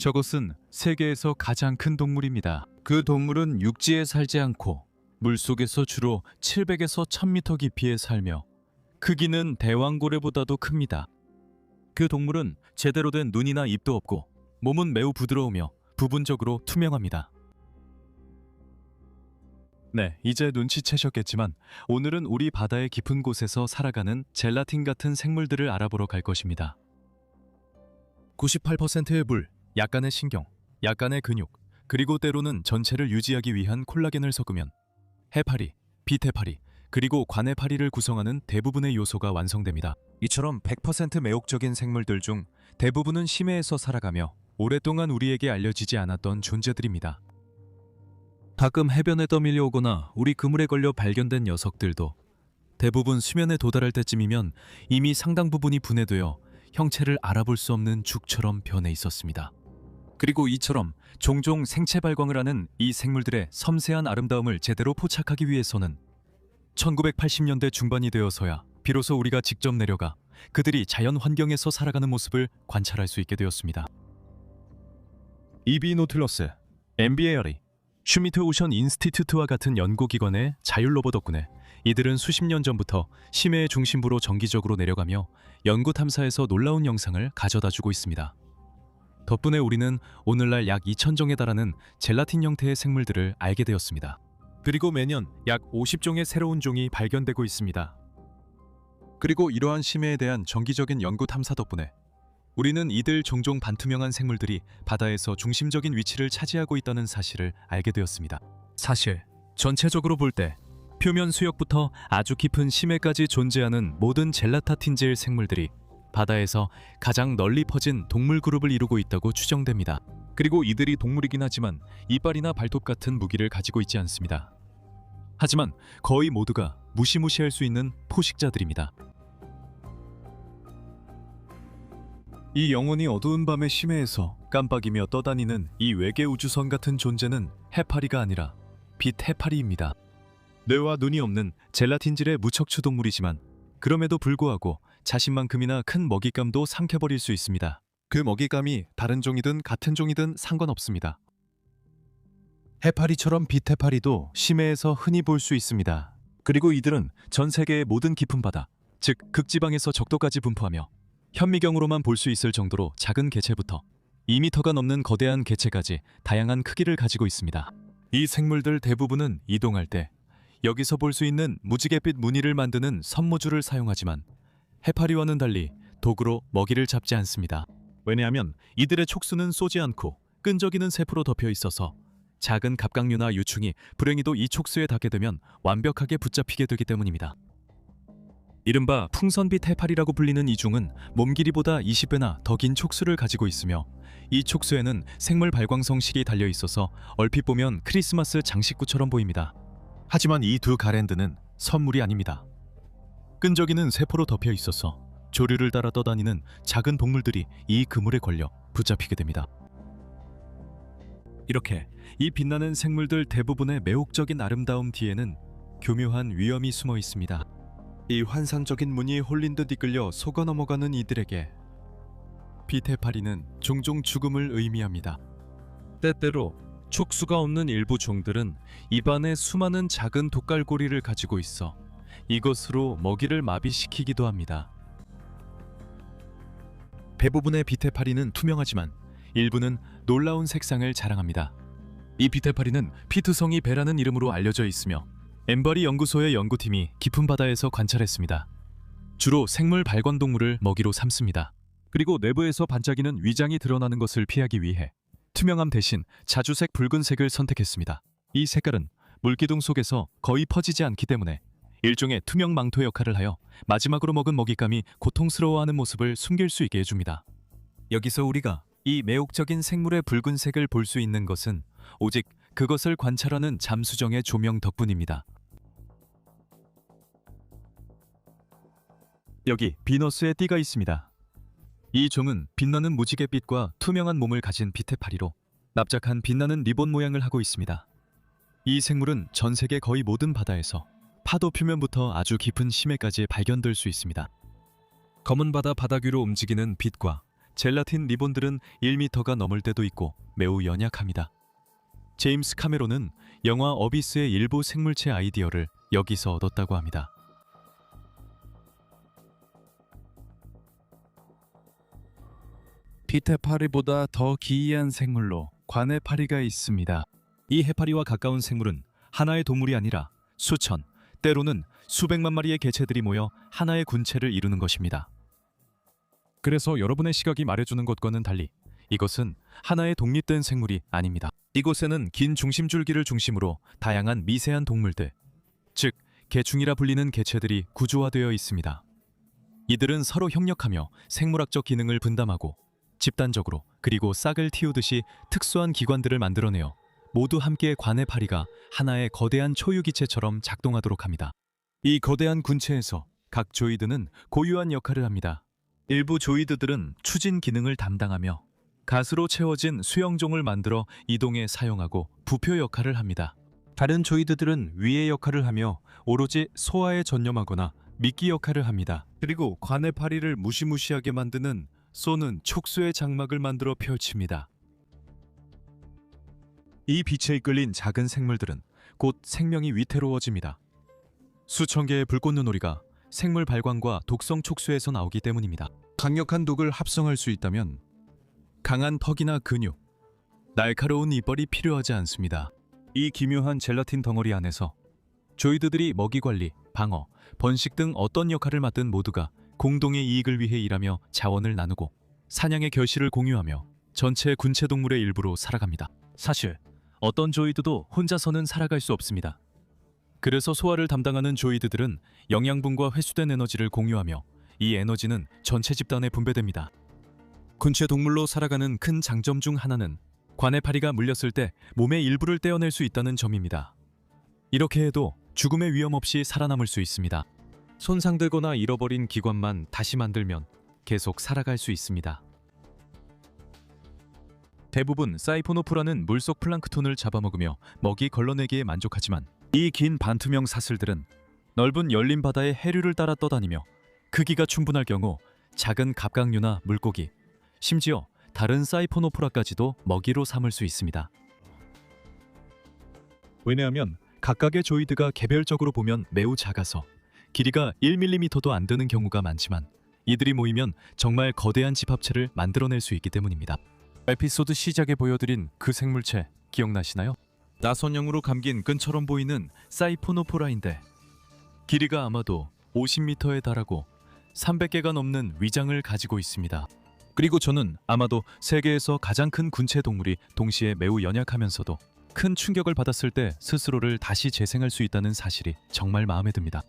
저것은 세계에서 가장 큰 동물입니다. 그 동물은 육지에 살지 않고 물속에서 주로 700에서 1000m 깊이에 살며 크기는 대왕고래보다도 큽니다. 그 동물은 제대로 된 눈이나 입도 없고 몸은 매우 부드러우며 부분적으로 투명합니다. 네, 이제 눈치채셨겠지만 오늘은 우리 바다의 깊은 곳에서 살아가는 젤라틴 같은 생물들을 알아보러 갈 것입니다. 98%의 물, 약간의 신경, 약간의 근육, 그리고 때로는 전체를 유지하기 위한 콜라겐을 섞으면 해파리, 빛해파리, 그리고 관해파리를 구성하는 대부분의 요소가 완성됩니다. 이처럼 100% 매혹적인 생물들 중 대부분은 심해에서 살아가며 오랫동안 우리에게 알려지지 않았던 존재들입니다. 가끔 해변에 떠밀려 오거나 우리 그물에 걸려 발견된 녀석들도 대부분 수면에 도달할 때쯤이면 이미 상당 부분이 분해되어 형체를 알아볼 수 없는 죽처럼 변해 있었습니다. 그리고 이처럼 종종 생체 발광을 하는 이 생물들의 섬세한 아름다움을 제대로 포착하기 위해서는 1980년대 중반이 되어서야 비로소 우리가 직접 내려가 그들이 자연 환경에서 살아가는 모습을 관찰할 수 있게 되었습니다. EB 노틀러스, MBAR이, 슈미트 오션 인스티튜트와 같은 연구기관의 자율로버 덕분에 이들은 수십 년 전부터 심해의 중심부로 정기적으로 내려가며 연구 탐사에서 놀라운 영상을 가져다주고 있습니다. 덕분에 우리는 오늘날 약 2000종에 달하는 젤라틴 형태의 생물들을 알게 되었습니다. 그리고 매년 약 50종의 새로운 종이 발견되고 있습니다. 그리고 이러한 심해에 대한 정기적인 연구 탐사 덕분에 우리는 이들 종종 반투명한 생물들이 바다에서 중심적인 위치를 차지하고 있다는 사실을 알게 되었습니다. 사실 전체적으로 볼 때 표면 수역부터 아주 깊은 심해까지 존재하는 모든 젤라타틴질 생물들이 바다에서 가장 널리 퍼진 동물 그룹을 이루고 있다고 추정됩니다. 그리고 이들이 동물이긴 하지만 이빨이나 발톱 같은 무기를 가지고 있지 않습니다. 하지만 거의 모두가 무시무시할 수 있는 포식자들입니다. 이 영원히 어두운 밤의 심해에서 깜빡이며 떠다니는 이 외계 우주선 같은 존재는 해파리가 아니라 빛해파리입니다. 뇌와 눈이 없는 젤라틴질의 무척추 동물이지만 그럼에도 불구하고 자신만큼이나 큰 먹잇감도 삼켜버릴 수 있습니다. 그 먹잇감이 다른 종이든 같은 종이든 상관없습니다. 해파리처럼 빛해파리도 심해에서 흔히 볼 수 있습니다. 그리고 이들은 전 세계의 모든 깊은 바다, 즉 극지방에서 적도까지 분포하며 현미경으로만 볼 수 있을 정도로 작은 개체부터 2m가 넘는 거대한 개체까지 다양한 크기를 가지고 있습니다. 이 생물들 대부분은 이동할 때 여기서 볼 수 있는 무지갯빛 무늬를 만드는 섬모줄을 사용하지만 해파리와는 달리 도구로 먹이를 잡지 않습니다. 왜냐하면 이들의 촉수는 쏘지 않고 끈적이는 세포로 덮여 있어서 작은 갑각류나 유충이 불행히도 이 촉수에 닿게 되면 완벽하게 붙잡히게 되기 때문입니다. 이른바 풍선빛 해파리라고 불리는 이 종은 몸 길이보다 20배나 더 긴 촉수를 가지고 있으며 이 촉수에는 생물 발광성식이 달려 있어서 얼핏 보면 크리스마스 장식구처럼 보입니다. 하지만 이 두 가랜드는 선물이 아닙니다. 끈적이는 세포로 덮여 있어서 조류를 따라 떠다니는 작은 동물들이 이 그물에 걸려 붙잡히게 됩니다. 이렇게 이 빛나는 생물들 대부분의 매혹적인 아름다움 뒤에는 교묘한 위험이 숨어 있습니다. 이 환상적인 무늬에 홀린 듯 이끌려 속아 넘어가는 이들에게 빛해파리는 종종 죽음을 의미합니다. 때때로 촉수가 없는 일부 종들은 입안에 수많은 작은 독갈고리를 가지고 있어 이것으로 먹이를 마비시키기도 합니다. 대부분의 빛해파리는 투명하지만 일부는 놀라운 색상을 자랑합니다. 이 빛해파리는 피투성이 배라는 이름으로 알려져 있으며 엠버리 연구소의 연구팀이 깊은 바다에서 관찰했습니다. 주로 생물 발광 동물을 먹이로 삼습니다. 그리고 내부에서 반짝이는 위장이 드러나는 것을 피하기 위해 투명함 대신 자주색 붉은색을 선택했습니다. 이 색깔은 물기둥 속에서 거의 퍼지지 않기 때문에 일종의 투명 망토 역할을 하여 마지막으로 먹은 먹잇감이 고통스러워하는 모습을 숨길 수 있게 해줍니다. 여기서 우리가 이 매혹적인 생물의 붉은색을 볼 수 있는 것은 오직 그것을 관찰하는 잠수정의 조명 덕분입니다. 여기 비너스의 띠가 있습니다. 이 종은 빛나는 무지갯빛과 투명한 몸을 가진 빛해파리로 납작한 빛나는 리본 모양을 하고 있습니다. 이 생물은 전 세계 거의 모든 바다에서 파도 표면부터 아주 깊은 심해까지 발견될 수 있습니다. 검은 바다 바닥 위로 움직이는 빛과 젤라틴 리본들은 1m가 넘을 때도 있고 매우 연약합니다. 제임스 카메론은 영화 어비스의 일부 생물체 아이디어를 여기서 얻었다고 합니다. 빛 해파리보다 더 기이한 생물로 관 해파리가 있습니다. 이 해파리와 가까운 생물은 하나의 동물이 아니라 수천, 때로는 수백만 마리의 개체들이 모여 하나의 군체를 이루는 것입니다. 그래서 여러분의 시각이 말해주는 것과는 달리 이것은 하나의 독립된 생물이 아닙니다. 이곳에는 긴 중심줄기를 중심으로 다양한 미세한 동물들, 즉 개충이라 불리는 개체들이 구조화되어 있습니다. 이들은 서로 협력하며 생물학적 기능을 분담하고 집단적으로 그리고 싹을 틔우듯이 특수한 기관들을 만들어내어 모두 함께 관 해파리가 하나의 거대한 초유기체처럼 작동하도록 합니다. 이 거대한 군체에서 각 조이드는 고유한 역할을 합니다. 일부 조이드들은 추진 기능을 담당하며 가스로 채워진 수영종을 만들어 이동에 사용하고 부표 역할을 합니다. 다른 조이드들은 위의 역할을 하며 오로지 소화에 전념하거나 미끼 역할을 합니다. 그리고 관 해파리를 무시무시하게 만드는 쏘는 촉수의 장막을 만들어 펼칩니다. 이 빛에 이끌린 작은 생물들은 곧 생명이 위태로워집니다. 수천 개의 불꽃눈오리가 생물 발광과 독성 촉수에서 나오기 때문입니다. 강력한 독을 합성할 수 있다면 강한 턱이나 근육, 날카로운 이빨이 필요하지 않습니다. 이 기묘한 젤라틴 덩어리 안에서 조이드들이 먹이 관리, 방어, 번식 등 어떤 역할을 맡든 모두가 공동의 이익을 위해 일하며 자원을 나누고 사냥의 결실을 공유하며 전체 군체 동물의 일부로 살아갑니다. 사실 어떤 조이드도 혼자서는 살아갈 수 없습니다. 그래서 소화를 담당하는 조이드들은 영양분과 회수된 에너지를 공유하며 이 에너지는 전체 집단에 분배됩니다. 군체 동물로 살아가는 큰 장점 중 하나는 관 해파리가 물렸을 때 몸의 일부를 떼어낼 수 있다는 점입니다. 이렇게 해도 죽음의 위험 없이 살아남을 수 있습니다. 손상되거나 잃어버린 기관만 다시 만들면 계속 살아갈 수 있습니다. 대부분 사이포노프라는 물속 플랑크톤을 잡아먹으며 먹이 걸러내기에 만족하지만 이 긴 반투명 사슬들은 넓은 열린 바다의 해류를 따라 떠다니며 크기가 충분할 경우 작은 갑각류나 물고기, 심지어 다른 사이포노프라까지도 먹이로 삼을 수 있습니다. 왜냐하면 각각의 조이드가 개별적으로 보면 매우 작아서 길이가 1mm도 안 되는 경우가 많지만 이들이 모이면 정말 거대한 집합체를 만들어낼 수 있기 때문입니다. 에피소드 시작에 보여드린 그 생물체 기억나시나요? 나선형으로 감긴 끈처럼 보이는 사이포노포라인데 길이가 아마도 50m에 달하고 300개가 넘는 위장을 가지고 있습니다. 그리고 저는 아마도 세계에서 가장 큰 군체 동물이 동시에 매우 연약하면서도 큰 충격을 받았을 때 스스로를 다시 재생할 수 있다는 사실이 정말 마음에 듭니다.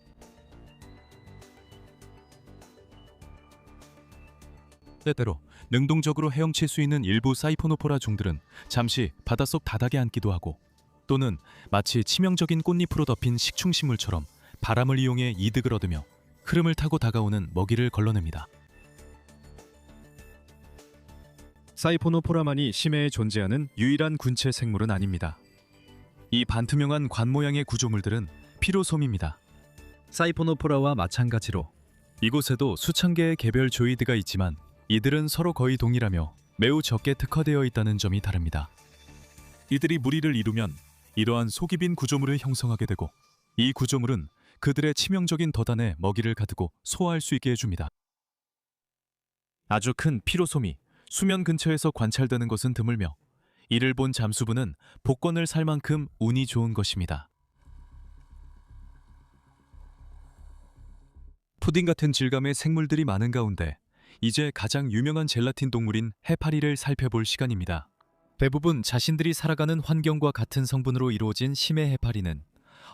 때때로 능동적으로 헤엄칠 수 있는 일부 사이포노포라 종들은 잠시 바닷속 바닥에 앉기도 하고 또는 마치 치명적인 꽃잎으로 덮인 식충식물처럼 바람을 이용해 이득을 얻으며 흐름을 타고 다가오는 먹이를 걸러냅니다. 사이포노포라만이 심해에 존재하는 유일한 군체 생물은 아닙니다. 이 반투명한 관 모양의 구조물들은 피로솜입니다. 사이포노포라와 마찬가지로 이곳에도 수천 개의 개별 조이드가 있지만 이들은 서로 거의 동일하며 매우 적게 특화되어 있다는 점이 다릅니다. 이들이 무리를 이루면 이러한 속이 빈 구조물을 형성하게 되고 이 구조물은 그들의 치명적인 덫안에 먹이를 가두고 소화할 수 있게 해줍니다. 아주 큰 피로솜이 수면 근처에서 관찰되는 것은 드물며 이를 본 잠수부는 복권을 살 만큼 운이 좋은 것입니다. 푸딩 같은 질감의 생물들이 많은 가운데 이제 가장 유명한 젤라틴 동물인 해파리를 살펴볼 시간입니다. 대부분 자신들이 살아가는 환경과 같은 성분으로 이루어진 심해 해파리는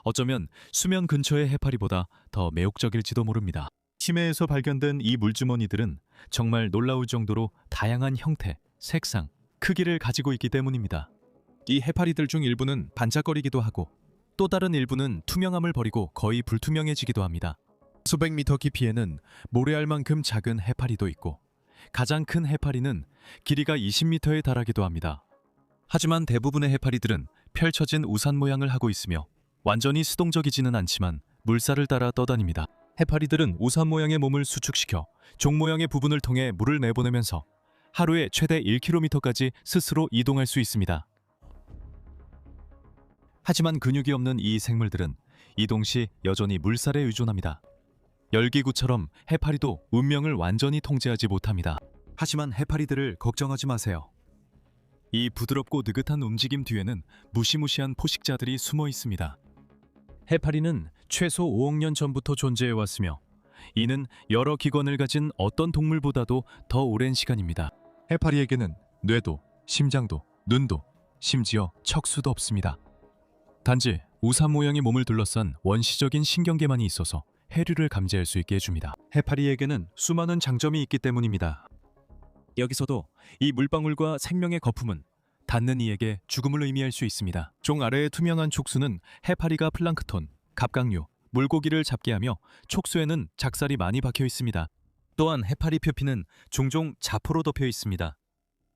어쩌면 수면 근처의 해파리보다 더 매혹적일지도 모릅니다. 심해에서 발견된 이 물주머니들은 정말 놀라울 정도로 다양한 형태, 색상, 크기를 가지고 있기 때문입니다. 이 해파리들 중 일부는 반짝거리기도 하고 또 다른 일부는 투명함을 버리고 거의 불투명해지기도 합니다. 수백 미터 깊이에는 모래알만큼 작은 해파리도 있고 가장 큰 해파리는 길이가 20m에 달하기도 합니다. 하지만 대부분의 해파리들은 펼쳐진 우산 모양을 하고 있으며 완전히 수동적이지는 않지만 물살을 따라 떠다닙니다. 해파리들은 우산 모양의 몸을 수축시켜 종 모양의 부분을 통해 물을 내보내면서 하루에 최대 1km까지 스스로 이동할 수 있습니다. 하지만 근육이 없는 이 생물들은 이동 시 여전히 물살에 의존합니다. 열기구처럼 해파리도 운명을 완전히 통제하지 못합니다. 하지만 해파리들을 걱정하지 마세요. 이 부드럽고 느긋한 움직임 뒤에는 무시무시한 포식자들이 숨어 있습니다. 해파리는 최소 5억 년 전부터 존재해 왔으며 이는 여러 기관을 가진 어떤 동물보다도 더 오랜 시간입니다. 해파리에게는 뇌도, 심장도, 눈도, 심지어 척수도 없습니다. 단지 우산 모양의 몸을 둘러싼 원시적인 신경계만이 있어서 해류를 감지할 수 있게 해줍니다. 해파리에게는 수많은 장점이 있기 때문입니다. 여기서도 이 물방울과 생명의 거품은 닿는 이에게 죽음을 의미할 수 있습니다. 종 아래의 투명한 촉수는 해파리가 플랑크톤, 갑각류, 물고기를 잡게 하며 촉수에는 작살이 많이 박혀 있습니다. 또한 해파리 표피는 종종 자포로 덮여 있습니다.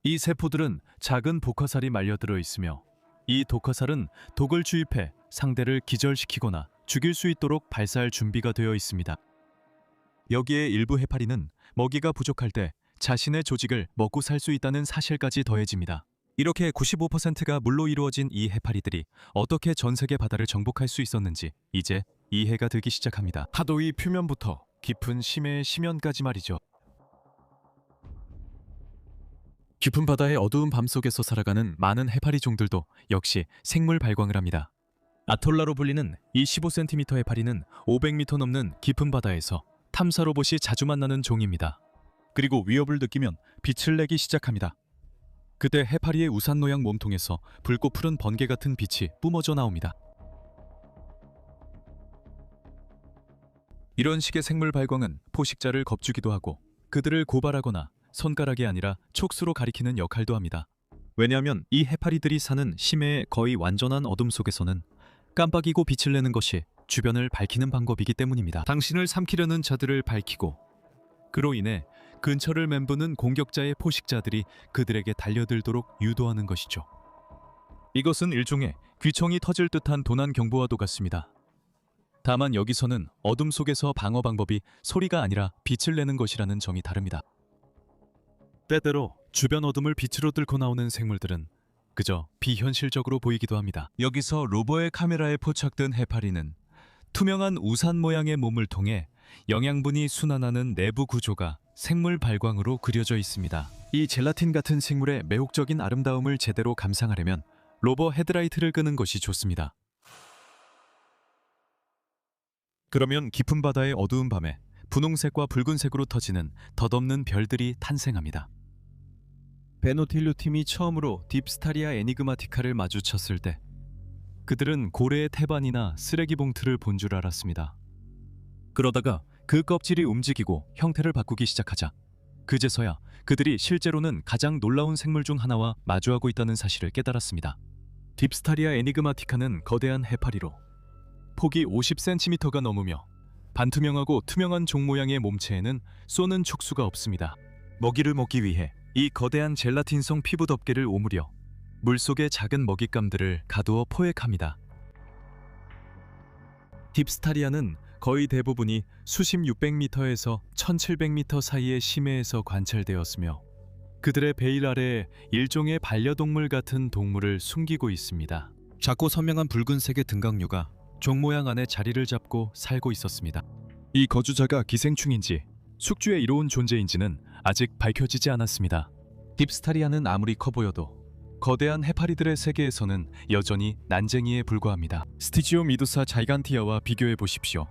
이 세포들은 작은 독화살이 말려들어 있으며 이 독화살은 독을 주입해 상대를 기절시키거나 죽일 수 있도록 발사할 준비가 되어 있습니다. 여기에 일부 해파리는 먹이가 부족할 때 자신의 조직을 먹고 살 수 있다는 사실까지 더해집니다. 이렇게 95%가 물로 이루어진 이 해파리들이 어떻게 전 세계 바다를 정복할 수 있었는지 이제 이해가 되기 시작합니다. 하도의 표면부터 깊은 심해의 심연까지 말이죠. 깊은 바다의 어두운 밤 속에서 살아가는 많은 해파리 종들도 역시 생물 발광을 합니다. 아톨라로 불리는 이 15cm 해파리는 500m 넘는 깊은 바다에서 탐사 로봇이 자주 만나는 종입니다. 그리고 위협을 느끼면 빛을 내기 시작합니다. 그때 해파리의 우산 모양 몸통에서 붉고 푸른 번개 같은 빛이 뿜어져 나옵니다. 이런 식의 생물 발광은 포식자를 겁주기도 하고 그들을 고발하거나 손가락이 아니라 촉수로 가리키는 역할도 합니다. 왜냐하면 이 해파리들이 사는 심해의 거의 완전한 어둠 속에서는 깜빡이고 빛을 내는 것이 주변을 밝히는 방법이기 때문입니다. 당신을 삼키려는 자들을 밝히고 그로 인해 근처를 맴도는 공격자의 포식자들이 그들에게 달려들도록 유도하는 것이죠. 이것은 일종의 귀청이 터질 듯한 도난 경보와도 같습니다. 다만 여기서는 어둠 속에서 방어 방법이 소리가 아니라 빛을 내는 것이라는 점이 다릅니다. 때때로 주변 어둠을 빛으로 뚫고 나오는 생물들은 그저 비현실적으로 보이기도 합니다. 여기서 로버의 카메라에 포착된 해파리는 투명한 우산 모양의 몸을 통해 영양분이 순환하는 내부 구조가 생물 발광으로 그려져 있습니다. 이 젤라틴 같은 생물의 매혹적인 아름다움을 제대로 감상하려면 로버 헤드라이트를 끄는 것이 좋습니다. 그러면 깊은 바다의 어두운 밤에 분홍색과 붉은색으로 터지는 덧없는 별들이 탄생합니다. 베노틸루 팀이 처음으로 딥스타리아 애니그마티카를 마주쳤을 때 그들은 고래의 태반이나 쓰레기 봉투를 본 줄 알았습니다. 그러다가 그 껍질이 움직이고 형태를 바꾸기 시작하자 그제서야 그들이 실제로는 가장 놀라운 생물 중 하나와 마주하고 있다는 사실을 깨달았습니다. 딥스타리아 애니그마티카는 거대한 해파리로 폭이 50cm가 넘으며 반투명하고 투명한 종 모양의 몸체에는 쏘는 촉수가 없습니다. 먹이를 먹기 위해 이 거대한 젤라틴성 피부 덮개를 오므려 물속의 작은 먹잇감들을 가두어 포획합니다. 딥스타리아는 거의 대부분이 수심 600m에서 1700m 사이의 심해에서 관찰되었으며 그들의 베일 아래에 일종의 반려동물 같은 동물을 숨기고 있습니다. 작고 선명한 붉은색의 등각류가 종 모양 안에 자리를 잡고 살고 있었습니다. 이 거주자가 기생충인지 숙주에 이로운 존재인지는 아직 밝혀지지 않았습니다. 딥스타리아는 아무리 커 보여도 거대한 해파리들의 세계에서는 여전히 난쟁이에 불과합니다. 스티지오 미두사 자이간티아와 비교해 보십시오.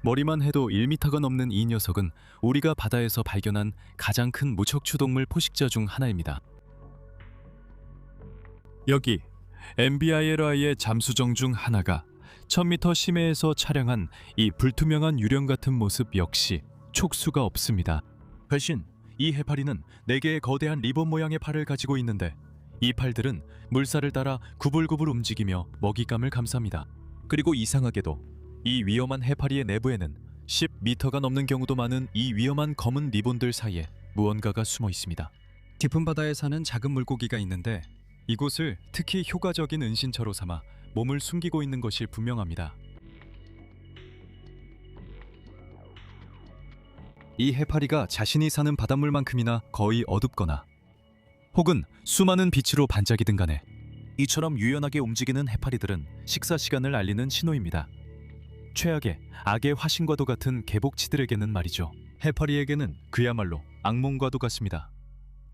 머리만 해도 1m가 넘는 이 녀석은 우리가 바다에서 발견한 가장 큰 무척추동물 포식자 중 하나입니다. 여기 MBILI의 잠수정 중 하나가 1000m 심해에서 촬영한 이 불투명한 유령 같은 모습 역시 촉수가 없습니다. 대신 이 해파리는 4개의 거대한 리본 모양의 팔을 가지고 있는데 이 팔들은 물살을 따라 구불구불 움직이며 먹잇감을 감쌉니다. 그리고 이상하게도 이 위험한 해파리의 내부에는 10m가 넘는 경우도 많은 이 위험한 검은 리본들 사이에 무언가가 숨어 있습니다. 깊은 바다에 사는 작은 물고기가 있는데 이곳을 특히 효과적인 은신처로 삼아 몸을 숨기고 있는 것이 분명합니다. 이 해파리가 자신이 사는 바닷물만큼이나 거의 어둡거나 혹은 수많은 빛으로 반짝이든 간에 이처럼 유연하게 움직이는 해파리들은 식사 시간을 알리는 신호입니다. 최악의 악의 화신과도 같은 개복치들에게는 말이죠. 해파리에게는 그야말로 악몽과도 같습니다.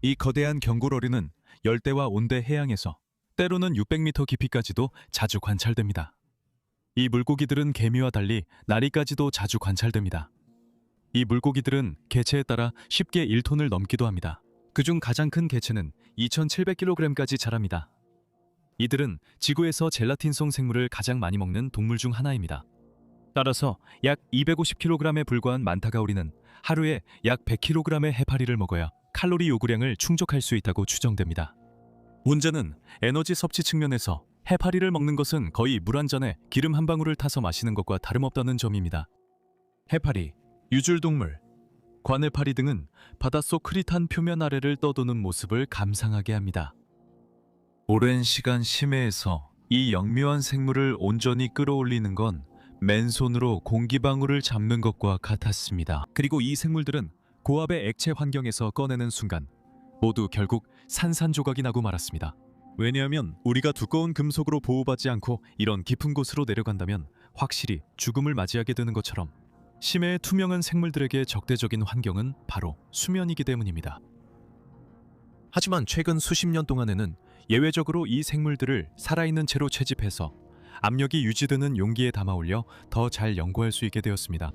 이 거대한 경굴어류는 열대와 온대 해양에서 때로는 600m 깊이까지도 자주 관찰됩니다. 이 물고기들은 개미와 달리 나리까지도 자주 관찰됩니다. 이 물고기들은 개체에 따라 쉽게 1톤을 넘기도 합니다. 그중 가장 큰 개체는 2700kg까지 자랍니다. 이들은 지구에서 젤라틴성 생물을 가장 많이 먹는 동물 중 하나입니다. 따라서 약 250kg에 불과한 만타가오리는 하루에 약 100kg의 해파리를 먹어야 칼로리 요구량을 충족할 수 있다고 추정됩니다. 문제는 에너지 섭취 측면에서 해파리를 먹는 것은 거의 물 한 잔에 기름 한 방울을 타서 마시는 것과 다름없다는 점입니다. 해파리, 유줄동물, 관해파리 등은 바닷속 흐릿한 표면 아래를 떠도는 모습을 감상하게 합니다. 오랜 시간 심해에서 이 영묘한 생물을 온전히 끌어올리는 건 맨손으로 공기방울을 잡는 것과 같았습니다. 그리고 이 생물들은 고압의 액체 환경에서 꺼내는 순간 모두 결국 산산조각이 나고 말았습니다. 왜냐하면 우리가 두꺼운 금속으로 보호받지 않고 이런 깊은 곳으로 내려간다면 확실히 죽음을 맞이하게 되는 것처럼 심해의 투명한 생물들에게 적대적인 환경은 바로 수면이기 때문입니다. 하지만 최근 수십 년 동안에는 예외적으로 이 생물들을 살아있는 채로 채집해서 압력이 유지되는 용기에 담아 올려 더 잘 연구할 수 있게 되었습니다.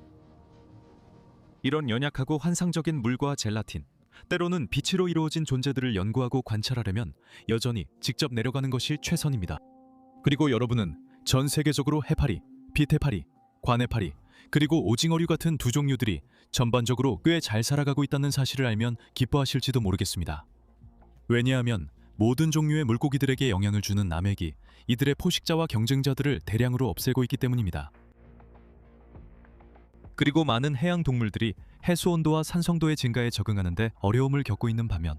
이런 연약하고 환상적인 물과 젤라틴, 때로는 빛으로 이루어진 존재들을 연구하고 관찰하려면 여전히 직접 내려가는 것이 최선입니다. 그리고 여러분은 전 세계적으로 해파리, 빛해파리, 관해파리, 그리고 오징어류 같은 두 종류들이 전반적으로 꽤 잘 살아가고 있다는 사실을 알면 기뻐하실지도 모르겠습니다. 왜냐하면 모든 종류의 물고기들에게 영향을 주는 남획이 이들의 포식자와 경쟁자들을 대량으로 없애고 있기 때문입니다. 그리고 많은 해양 동물들이 해수 온도와 산성도의 증가에 적응하는 데 어려움을 겪고 있는 반면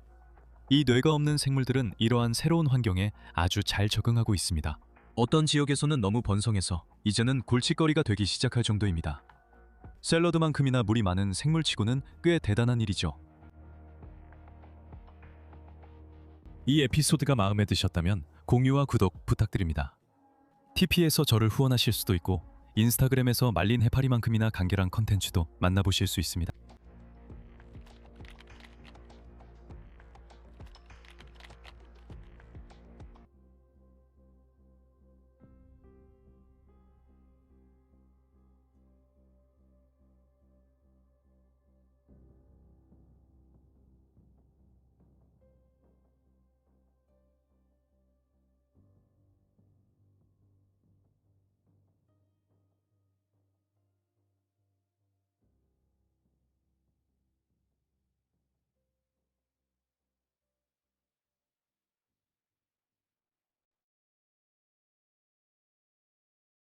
이 뇌가 없는 생물들은 이러한 새로운 환경에 아주 잘 적응하고 있습니다. 어떤 지역에서는 너무 번성해서 이제는 골칫거리가 되기 시작할 정도입니다. 샐러드만큼이나 물이 많은 생물치고는 꽤 대단한 일이죠. 이 에피소드가 마음에 드셨다면 공유와 구독 부탁드립니다. TP에서 저를 후원하실 수도 있고 인스타그램에서 말린 해파리만큼이나 간결한 컨텐츠도 만나보실 수 있습니다.